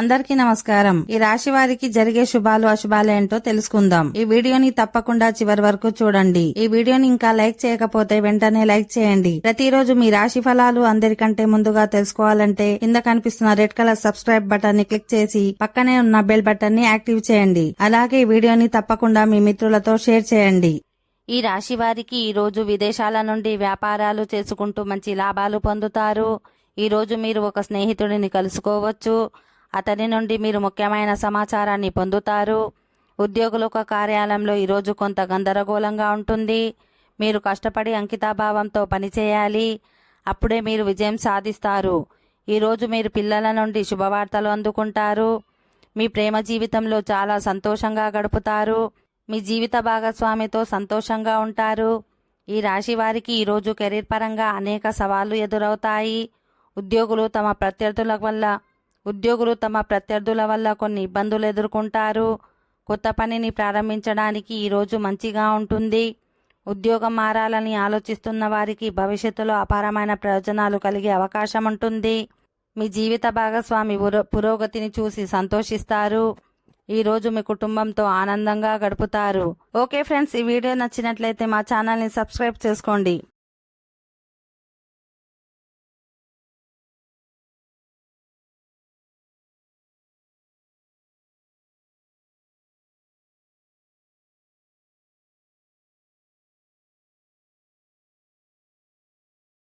అందరికీ నమస్కారం. ఈ రాశి వారికి జరిగే శుభాలు అశుభాలు ఏంటో తెలుసుకుందాం. ఈ వీడియోని తప్పకుండా చివరి వరకు చూడండి. ఈ వీడియోని ఇంకా లైక్ చేయకపోతే వెంటనే లైక్ చేయండి. ప్రతిరోజు మీ రాశి ఫలాలు అందరికంటే ముందుగా తెలుసుకోవాలంటే కింద కనిపిస్తున్న రెడ్ కలర్ సబ్స్క్రైబ్ బటన్ ని క్లిక్ చేసి పక్కనే ఉన్న బెల్ బటన్ ని యాక్టివ్ చేయండి. అలాగే ఈ వీడియోని తప్పకుండా మీ మిత్రులతో షేర్ చేయండి. ఈ రాశి వారికి ఈ రోజు విదేశాల నుండి వ్యాపారాలు చేసుకుంటూ మంచి లాభాలు పొందుతారు. ఈ రోజు మీరు ఒక స్నేహితుడిని కలుసుకోవచ్చు. అతని నుండి మీరు ముఖ్యమైన సమాచారాన్ని పొందుతారు. ఉద్యోగుల కార్యాలయంలో ఈరోజు కొంత గందరగోళంగా ఉంటుంది. మీరు కష్టపడి అంకితాభావంతో పనిచేయాలి. అప్పుడే మీరు విజయం సాధిస్తారు. ఈరోజు మీరు పిల్లల నుండి శుభవార్తలు అందుకుంటారు. మీ ప్రేమ జీవితంలో చాలా సంతోషంగా గడుపుతారు. మీ జీవిత భాగస్వామితో సంతోషంగా ఉంటారు. ఈ రాశి వారికి ఈరోజు కెరీర్ పరంగా అనేక సవాళ్లు ఎదురవుతాయి. ఉద్యోగులు తమ ప్రత్యర్థుల వల్ల కొన్ని ఇబ్బందులు ఎదుర్కొంటారు. కొత్త పనిని ప్రారంభించడానికి ఈరోజు మంచిగా ఉంటుంది. ఉద్యోగం మారాలని ఆలోచిస్తున్న వారికి భవిష్యత్తులో అపారమైన ప్రయోజనాలు కలిగే అవకాశం ఉంటుంది. మీ జీవిత భాగస్వామి పురోగతిని చూసి సంతోషిస్తారు. ఈరోజు మీ కుటుంబంతో ఆనందంగా గడుపుతారు. ఓకే ఫ్రెండ్స్, ఈ వీడియో నచ్చినట్లయితే మా ఛానల్ని సబ్స్క్రైబ్ చేసుకోండి.